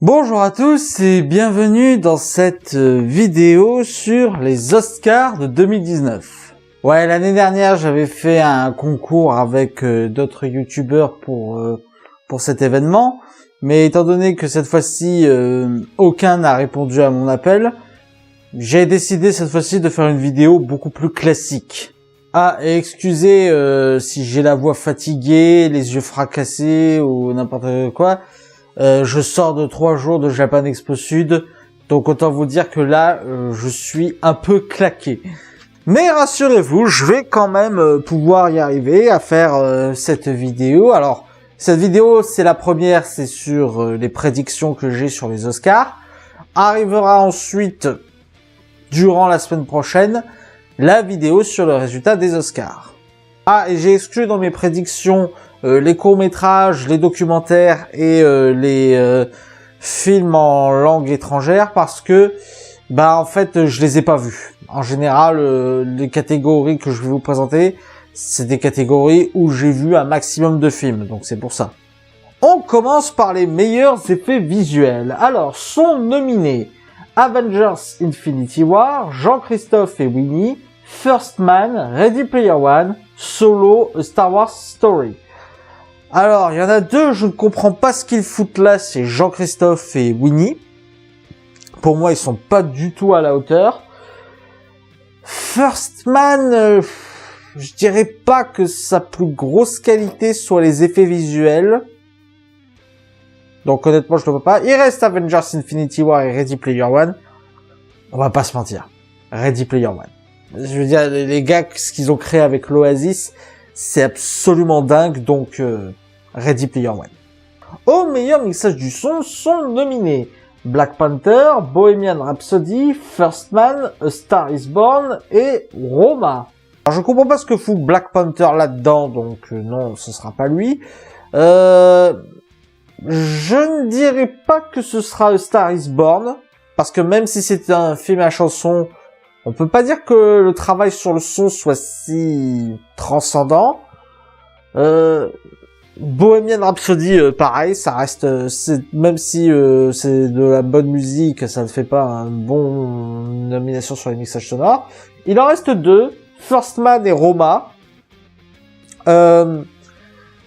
Bonjour à tous et bienvenue dans cette vidéo sur les Oscars de 2019. Ouais, l'année dernière, j'avais fait un concours avec d'autres youtubeurs pour cet événement, mais étant donné que cette fois-ci, aucun n'a répondu à mon appel, j'ai décidé cette fois-ci de faire une vidéo beaucoup plus classique. Ah, et excusez si j'ai la voix fatiguée, les yeux fracassés ou n'importe quoi. Je sors de 3 jours de Japan Expo Sud, donc autant vous dire que là, je suis un peu claqué. Mais rassurez-vous, je vais quand même pouvoir y arriver à faire cette vidéo. Alors, cette vidéo, c'est la première, c'est sur les prédictions que j'ai sur les Oscars. Arrivera ensuite, durant la semaine prochaine, la vidéo sur le résultat des Oscars. Ah, et j'ai exclu dans mes prédictions les courts-métrages, les documentaires et les films en langue étrangère parce que, en fait, je les ai pas vus. En général, les catégories que je vais vous présenter, c'est des catégories où j'ai vu un maximum de films, donc c'est pour ça. On commence par les meilleurs effets visuels. Alors, sont nominés Avengers Infinity War, Jean-Christophe et Winnie, First Man, Ready Player One, Solo, A Star Wars Story. Alors, il y en a deux, je ne comprends pas ce qu'ils foutent là, c'est Jean-Christophe et Winnie. Pour moi, ils sont pas du tout à la hauteur. First Man, je dirais pas que sa plus grosse qualité soit les effets visuels. Donc honnêtement, je le vois pas. Il reste Avengers Infinity War et Ready Player One. On va pas se mentir. Ready Player One. Je veux dire, les gars, ce qu'ils ont créé avec l'Oasis, c'est absolument dingue, donc Ready Player One. Au meilleur mixage du son sont nominés Black Panther, Bohemian Rhapsody, First Man, A Star Is Born et Roma. Alors je comprends pas ce que fout Black Panther là-dedans, donc non, ce sera pas lui. Je ne dirais pas que ce sera A Star Is Born, parce que même si c'est un film à chanson, on peut pas dire que le travail sur le son soit si transcendant. Bohemian Rhapsody, pareil, ça reste, même si c'est de la bonne musique, ça ne fait pas un bon nomination sur les mixages sonores. Il en reste deux, First Man et Roma.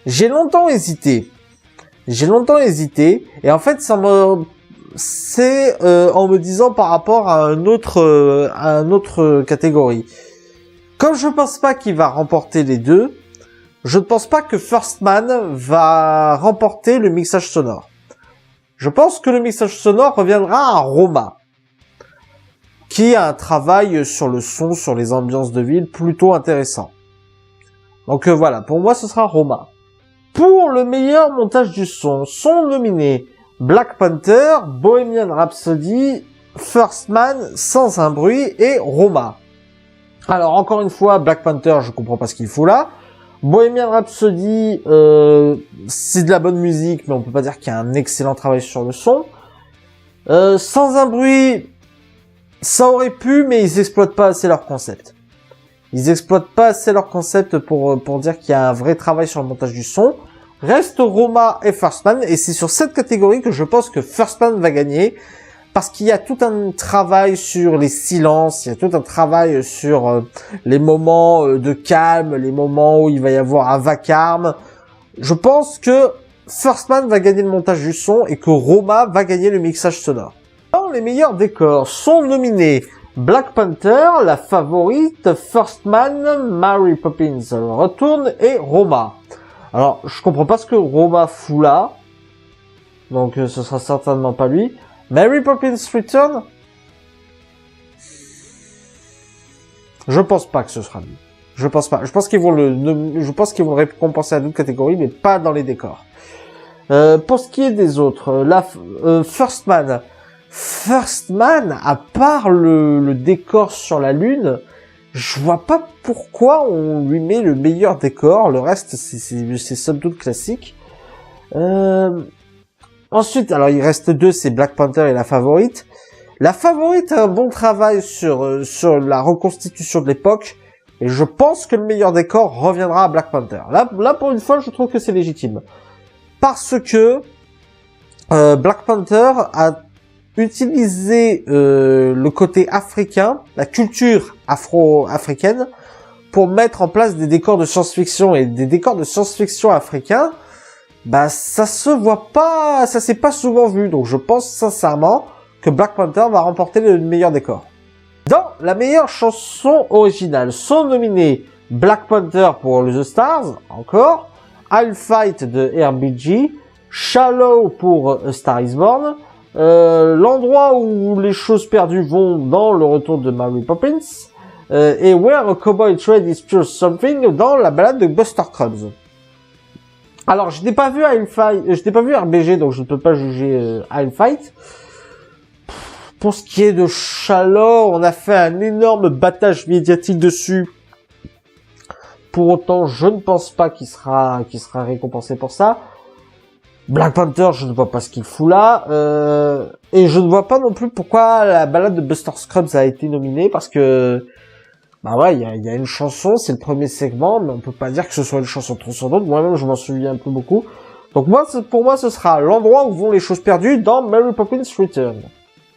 J'ai longtemps hésité, et en fait, c'est en me disant par rapport à une autre catégorie. Comme je pense pas qu'il va remporter les deux, je ne pense pas que First Man va remporter le mixage sonore. Je pense que le mixage sonore reviendra à Roma, qui a un travail sur le son, sur les ambiances de ville plutôt intéressant. Donc voilà, pour moi ce sera Roma. Pour le meilleur montage du son, sont nominés Black Panther, Bohemian Rhapsody, First Man, Sans un bruit et Roma. Alors encore une fois, Black Panther, je comprends pas ce qu'il faut là. Bohemian Rhapsody, c'est de la bonne musique, mais on peut pas dire qu'il y a un excellent travail sur le son. Sans un bruit, ça aurait pu, mais ils exploitent pas assez leur concept. Ils exploitent pas assez leur concept pour dire qu'il y a un vrai travail sur le montage du son. Reste Roma et First Man, et c'est sur cette catégorie que je pense que First Man va gagner, parce qu'il y a tout un travail sur les silences, il y a tout un travail sur les moments de calme, les moments où il va y avoir un vacarme. Je pense que First Man va gagner le montage du son et que Roma va gagner le mixage sonore. Dans les meilleurs décors sont nominés Black Panther, La Favorite, First Man, Mary Poppins Retourne et Roma. Alors, je comprends pas ce que Roma fout là, donc ce sera certainement pas lui. Mary Poppins Return, je pense pas que ce sera lui. Je pense pas. Je pense qu'ils vont le récompenser à d'autres catégories, mais pas dans les décors. Pour ce qui est des autres, First Man, à part le décor sur la Lune, je vois pas pourquoi on lui met le meilleur décor. Le reste, c'est somme toute classique. Ensuite, alors il reste deux, c'est Black Panther et La Favorite. La Favorite a un bon travail sur la reconstitution de l'époque, et je pense que le meilleur décor reviendra à Black Panther. Là pour une fois, je trouve que c'est légitime. Parce que Black Panther a utilisé le côté africain, la culture afro-africaine, pour mettre en place des décors de science-fiction. Et des décors de science-fiction africains, bah ça se voit pas, ça s'est pas souvent vu. Donc je pense sincèrement que Black Panther va remporter le meilleur décor. Dans la meilleure chanson originale sont nominés Black Panther pour The Stars, encore, I'll Fight de RBG, Shallow pour A Star Is Born, l'endroit où les choses perdues vont dans Le Retour de Mary Poppins, et Where a Cowboy Trade is Pure Something dans la balade de Buster Scruggs. Alors, je n'ai pas vu RBG, donc je ne peux pas juger I'll Fight. Pour ce qui est de Shallow, on a fait un énorme battage médiatique dessus. Pour autant, je ne pense pas qu'il sera récompensé pour ça. Black Panther, je ne vois pas ce qu'il fout là. Et je ne vois pas non plus pourquoi la balade de Buster Scruggs a été nominée, parce que bah ouais, il y a une chanson, c'est le premier segment, mais on peut pas dire que ce soit une chanson transcendante. Moi-même, je m'en souviens un peu beaucoup. Donc pour moi, ce sera l'endroit où vont les choses perdues dans Mary Poppins Return.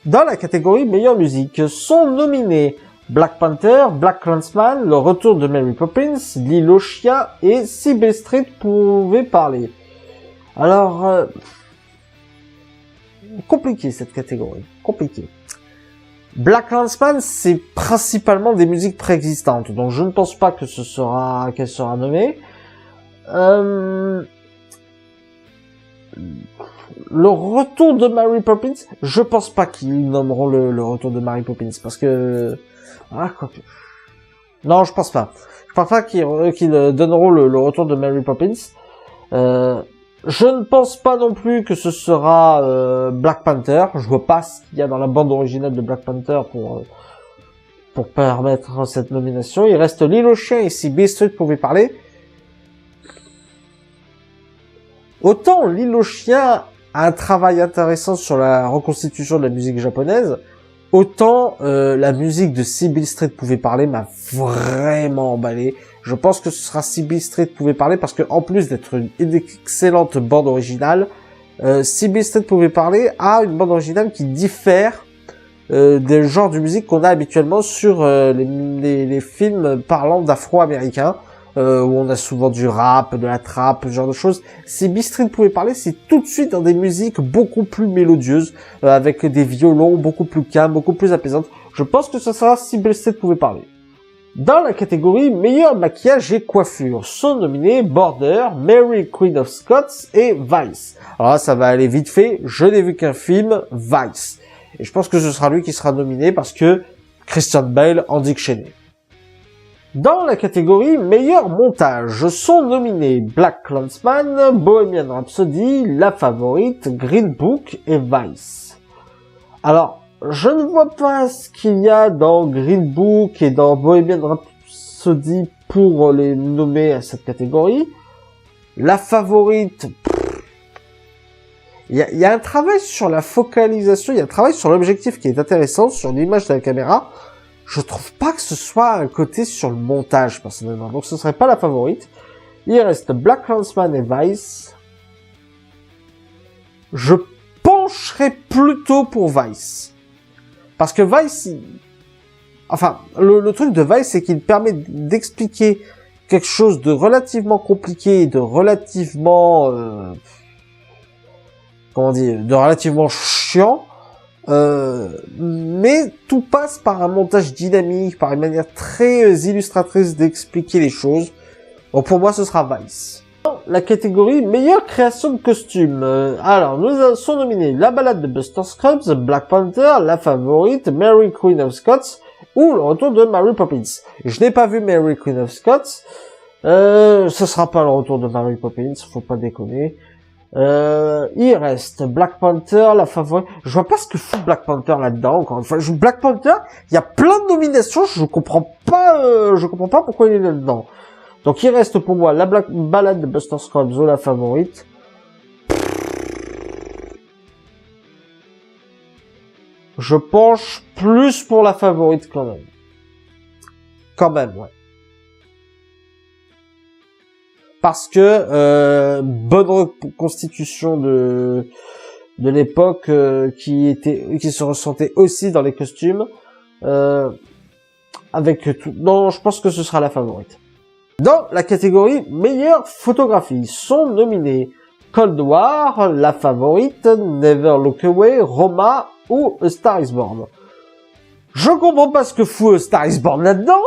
Dans la catégorie meilleure musique sont nominés Black Panther, Black Klansman, Le Retour de Mary Poppins, L'Île aux chiens et Si Beale Street pouvait parler. Alors, compliqué cette catégorie, compliqué. Black Klansman, c'est principalement des musiques préexistantes, donc je ne pense pas que qu'elle sera nommée. Le Retour de Mary Poppins, je pense pas qu'ils nommeront le Retour de Mary Poppins, parce que... Ah, quoi que... Non, je pense pas. Je pense pas qu'ils donneront le Retour de Mary Poppins. Je ne pense pas non plus que ce sera Black Panther. Je vois pas ce qu'il y a dans la bande originale de Black Panther pour permettre cette nomination. Il reste L'Île aux chiens et Si Beale Street pouvait parler. Autant L'Île aux chiens a un travail intéressant sur la reconstitution de la musique japonaise, autant la musique de Si Beale Street pouvait parler m'a vraiment emballé. Je pense que ce sera Si Beale Street pouvait parler parce que en plus d'être une excellente bande originale, Si Beale Street pouvait parler a une bande originale qui diffère des genres de musique qu'on a habituellement sur les films parlant d'afro-américains. Où on a souvent du rap, de la trap, ce genre de choses. Si Beale Street pouvait parler, c'est tout de suite dans des musiques beaucoup plus mélodieuses, avec des violons beaucoup plus calmes, beaucoup plus apaisantes. Je pense que ce sera Si Beale Street pouvait parler. Dans la catégorie meilleur maquillage et coiffure sont nominés Border, Mary Queen of Scots et Vice. Alors là, ça va aller vite fait. Je n'ai vu qu'un film, Vice. Et je pense que ce sera lui qui sera nominé parce que Christian Bale en dictionnaire. Dans la catégorie meilleur montage sont nominés Black Klansman, Bohemian Rhapsody, La Favorite, Green Book et Vice. Alors, je ne vois pas ce qu'il y a dans Green Book et dans Bohemian Rhapsody pour les nommer à cette catégorie. La Favorite, il y a un travail sur la focalisation, il y a un travail sur l'objectif qui est intéressant, sur l'image de la caméra. Je trouve pas que ce soit un côté sur le montage, personnellement. Donc ce serait pas La Favorite. Il reste Black Klansman et Vice. Je pencherais plutôt pour Vice. Parce que Vice... Enfin, le truc de Vice, c'est qu'il permet d'expliquer quelque chose de relativement compliqué, de relativement... comment dire, de relativement chiant. Mais tout passe par un montage dynamique, par une manière très illustratrice d'expliquer les choses. Donc pour moi, ce sera Vice. Dans la catégorie meilleure création de costume, alors nous sommes nominés La Balade de Buster Scruggs, Black Panther, La Favorite, Mary Queen of Scots ou Le Retour de Mary Poppins. Je n'ai pas vu Mary Queen of Scots. Ce sera pas Le Retour de Mary Poppins, faut pas déconner. Il reste Black Panther, La Favorite. Je vois pas ce que fout Black Panther là-dedans, encore une fois. Black Panther, il y a plein de nominations, je comprends pas pourquoi il est là-dedans. Donc il reste pour moi La Balade de Buster Scruggs ou La Favorite. Je penche plus pour La Favorite quand même. Quand même, ouais. Parce que bonne reconstitution de de l'époque qui se ressentait aussi dans les costumes. Avec tout. Non, je pense que ce sera la favorite. Dans la catégorie meilleure photographie sont nominés Cold War, La Favorite, Never Look Away, Roma ou A Star Is Born. Je comprends pas ce que fout A Star Is Born là-dedans.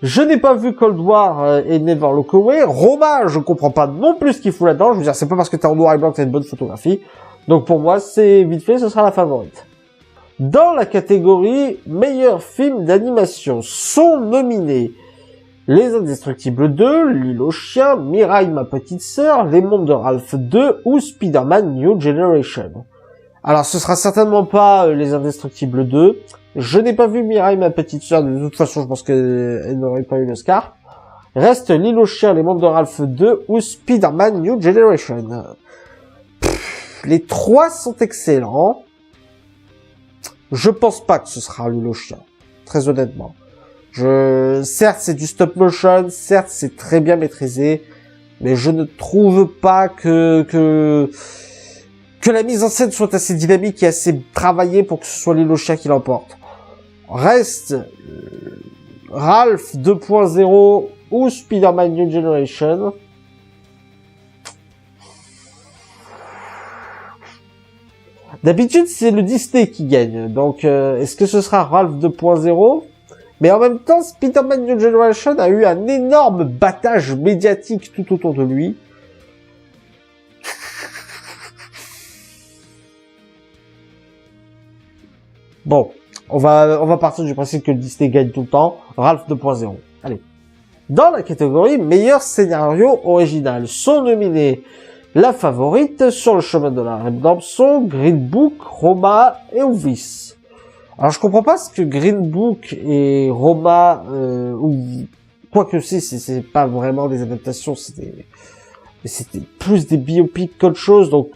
Je n'ai pas vu Cold War et Never Look Away. Roma, je comprends pas non plus ce qu'il fout là-dedans. Je veux dire, c'est pas parce que t'es en noir et blanc que t'as une bonne photographie. Donc pour moi, c'est vite fait, ce sera La Favorite. Dans la catégorie meilleur film d'animation sont nominés Les Indestructibles 2, L'île aux chiens, Mirai ma petite sœur, Les mondes de Ralph 2 ou Spider-Man New Generation. Alors ce sera certainement pas Les Indestructibles 2. Je n'ai pas vu Mirai ma petite sœur, de toute façon je pense qu'elle n'aurait pas eu l'Oscar. Reste L'île aux chiens, Les mondes de Ralph 2 ou Spider-Man New Generation. Les trois sont excellents. Je pense pas que ce sera L'île aux chiens, très honnêtement. Certes, c'est du stop motion, certes, c'est très bien maîtrisé, mais je ne trouve pas que la mise en scène soit assez dynamique et assez travaillée pour que ce soit L'île aux chiens qui l'emporte. Reste Ralph 2.0 ou Spider-Man New Generation. D'habitude, c'est le Disney qui gagne. Donc, est-ce que ce sera Ralph 2.0 ? Mais en même temps, Spider-Man New Generation a eu un énorme battage médiatique tout autour de lui. Bon, on va partir du principe que le Disney gagne tout le temps. Ralph 2.0. Allez. Dans la catégorie meilleur scénario original sont nominés La Favorite, Sur le chemin de la rédemption, Green Book, Roma et Elvis. Alors je comprends pas ce que Green Book et Roma, ou quoi que c'est pas vraiment des adaptations, c'était plus des biopics qu'autre chose. Donc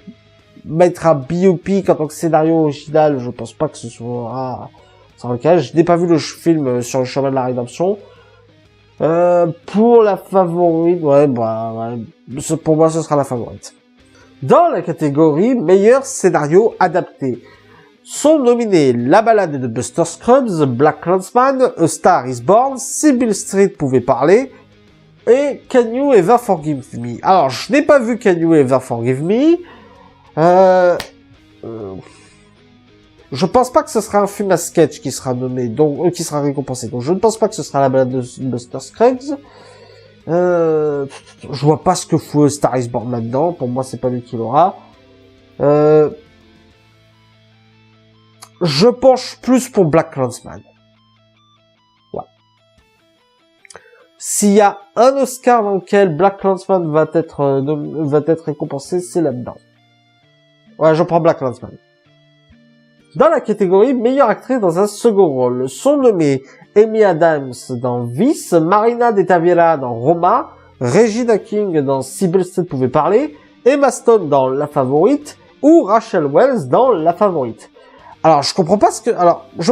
mettre un biopic en tant que scénario original, je pense pas que ce soit le cas. Je n'ai pas vu le film Sur le chemin de la rédemption. Pour La Favorite, ouais, pour moi, ce sera La Favorite. Dans la catégorie meilleur scénario adapté, sont nominés La Balade de Buster Scruggs, Black Clansman, A Star Is Born, Sybil Street pouvait parler, et Can You Ever Forgive Me. Alors, je n'ai pas vu Can You Ever Forgive Me. Je pense pas que ce sera un film à sketch qui sera nommé, donc qui sera récompensé. Donc je ne pense pas que ce sera La Balade de Buster Scruggs. Je vois pas ce que fout Star Is Born là-dedans. Pour moi, c'est pas lui qui l'aura. Je penche plus pour Black Clansman. Ouais. S'il y a un Oscar dans lequel Black Clansman va être récompensé, c'est là-dedans. Ouais, je prends Black Clansman. Dans la catégorie meilleure actrice dans un second rôle, sont nommés Amy Adams dans Vice, Marina de Tavira dans Roma, Regina King dans Sybil Street pouvait parler, Emma Stone dans La Favorite ou Rachel Weisz dans La Favorite. Alors, je comprends pas je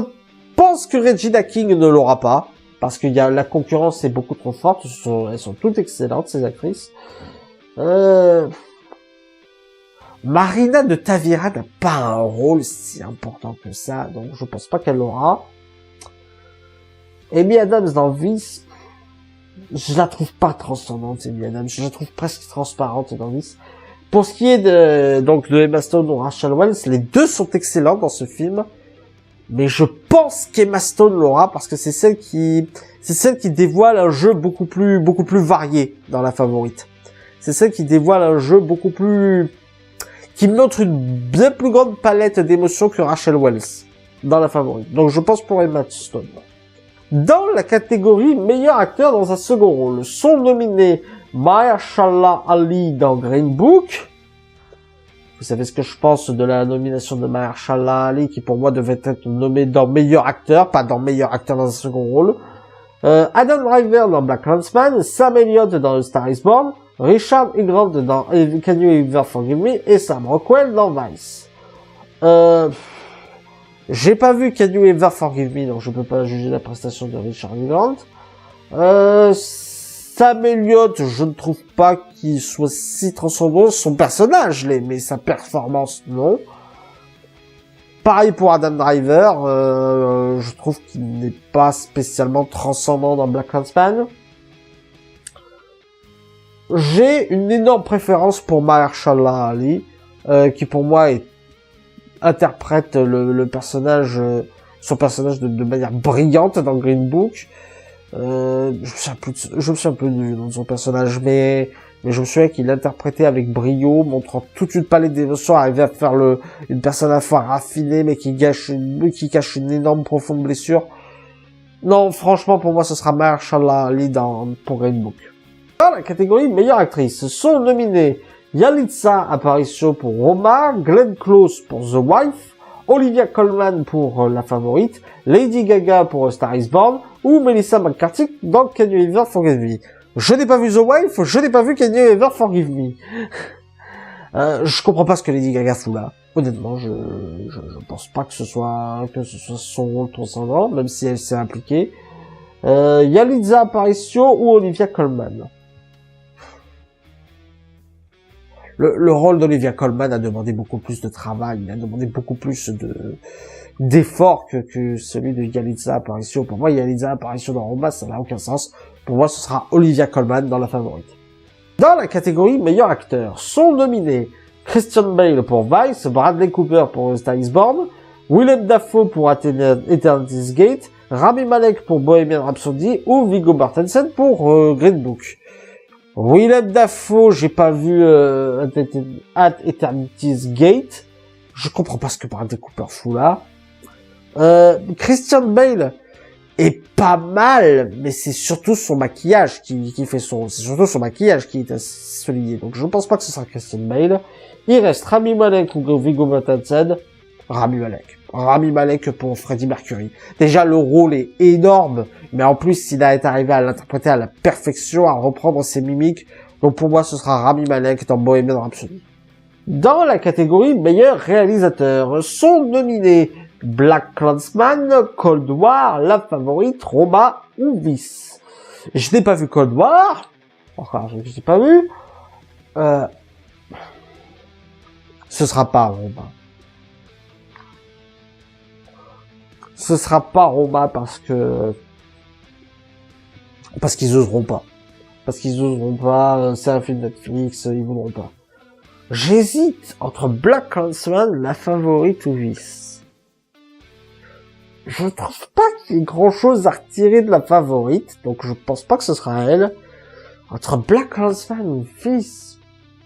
pense que Regina King ne l'aura pas, parce que la concurrence est beaucoup trop forte, elles sont toutes excellentes, ces actrices. Marina de Tavira n'a pas un rôle si important que ça, donc je pense pas qu'elle l'aura. Amy Adams dans Vice, je la trouve pas transcendante, Amy Adams, je la trouve presque transparente dans Vice. Pour ce qui est de Emma Stone ou Rachel Weisz, les deux sont excellents dans ce film, mais je pense qu'Emma Stone l'aura parce que c'est celle qui dévoile un jeu beaucoup plus varié dans La Favorite. C'est celle qui dévoile un jeu qui montre une bien plus grande palette d'émotions que Rachel Weisz dans La Favorite. Donc je pense pour Emma Stone. Dans la catégorie meilleur acteur dans un second rôle, sont nominés Mahershala Ali dans Green Book. Vous savez ce que je pense de la nomination de Mahershala Ali, qui pour moi devait être nommé dans meilleur acteur, pas dans meilleur acteur dans un second rôle. Adam Driver dans Black Clansman, Sam Elliott dans A Star Is Born, Richard E. Grant dans Can You Ever Forgive Me et Sam Rockwell dans Vice. J'ai pas vu Can You Ever Forgive Me, donc je peux pas juger la prestation de Richard E. Grant. Sam Elliott, je ne trouve pas qu'il soit si transcendant. Son personnage l'est, mais sa performance, non. Pareil pour Adam Driver, je trouve qu'il n'est pas spécialement transcendant dans BlacKkKlansman. J'ai une énorme préférence pour Mahershala Ali, qui pour moi interprète le personnage, son personnage de manière brillante dans Green Book. Je me souviens plus du nom de son personnage, mais je me souviens qu'il l'interprétait avec brio, montrant toute une palette d'émotions, arrivait à faire une personne à la fois raffinée, mais qui cache une énorme profonde blessure. Non, franchement, pour moi, ce sera Mahershala Ali pour Green Book. Dans la catégorie meilleure actrice, sont nominés Yalitza Aparicio pour Roma, Glenn Close pour The Wife, Olivia Colman pour La Favorite, Lady Gaga pour A Star Is Born, ou Melissa McCarthy dans Can You Ever Forgive Me. Je n'ai pas vu The Wife, je n'ai pas vu Can You Ever Forgive Me. Je comprends pas ce que Lady Gaga fout là. Honnêtement, je pense pas que ce soit son rôle transcendant, même si elle s'est impliquée. Yalitza Aparicio ou Olivia Colman. Le rôle d'Olivia Colman a demandé beaucoup plus de travail, il a demandé beaucoup plus d'efforts que celui de Yalitza Aparicio. Pour moi, Yalitza Aparicio dans Roma, ça n'a aucun sens. Pour moi, ce sera Olivia Colman dans La Favorite. Dans la catégorie meilleur acteur, sont nominés Christian Bale pour Vice, Bradley Cooper pour A Star Is Born, Willem Dafoe pour Eternity's Gate, Rami Malek pour Bohemian Rhapsody ou Viggo Mortensen pour Green Book. Willem Dafoe, j'ai pas vu At Eternity's Gate. Je comprends pas ce que Bradley Cooper fout là. Christian Bale est pas mal, mais c'est surtout son maquillage qui fait c'est surtout son maquillage qui est souligné. Donc je pense pas que ce sera Christian Bale. Il reste Rami Malek ou Viggo Mortensen. Rami Malek pour Freddie Mercury. Déjà, le rôle est énorme, mais en plus, il a été arrivé à l'interpréter à la perfection, à reprendre ses mimiques. Donc pour moi, ce sera Rami Malek dans Bohemian Rhapsody. Dans la catégorie meilleur réalisateur, sont nominés BlacKkKlansman, Cold War, La Favorite, Roma ou Vice. Je n'ai pas vu Cold War. Enfin, je n'ai pas vu. Ce sera pas Roma. Ce sera pas Roma parce qu'ils oseront pas. C'est un film Netflix, ils voudront pas. J'hésite entre BlacKkKlansman, La Favorite ou Vice. Je trouve pas qu'il y ait grand chose à retirer de La Favorite, donc je pense pas que ce sera elle. Entre BlacKkKlansman ou Vice,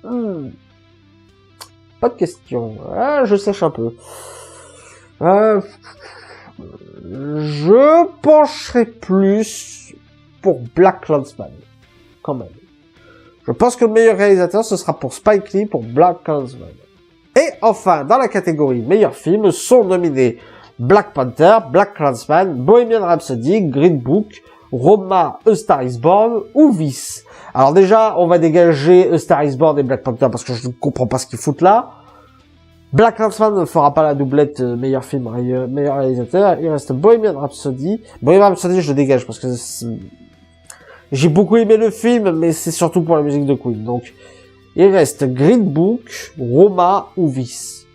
pas de question. Je sèche un peu. Je pencherai plus pour BlacKkKlansman, quand même. Je pense que le meilleur réalisateur, ce sera pour Spike Lee, pour BlacKkKlansman. Et enfin, dans la catégorie meilleur film, sont nominés Black Panther, BlacKkKlansman, Bohemian Rhapsody, Green Book, Roma, A Star Is Born ou Vice. Alors déjà, on va dégager A Star Is Born et Black Panther parce que je ne comprends pas ce qu'ils foutent là. BlacKkKlansman ne fera pas la doublette meilleur film, meilleur réalisateur. Il reste Bohemian Rhapsody. Bohemian Rhapsody, je le dégage parce que j'ai beaucoup aimé le film, mais c'est surtout pour la musique de Queen. Donc, il reste Green Book, Roma ou Vice.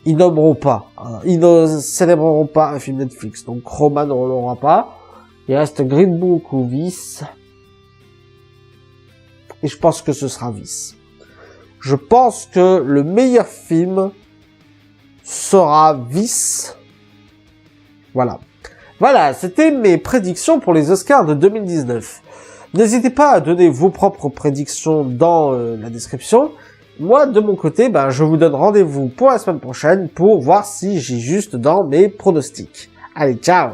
Ils nommeront pas, ils ne célébreront pas un film Netflix. Donc, Roma ne l'aura pas. Il reste Green Book ou Vice. Et je pense que ce sera Vice. Je pense que le meilleur film sera Vice. Voilà. Voilà, c'était mes prédictions pour les Oscars de 2019. N'hésitez pas à donner vos propres prédictions dans la description. Moi, de mon côté, je vous donne rendez-vous pour la semaine prochaine pour voir si j'ai juste dans mes pronostics. Allez, ciao!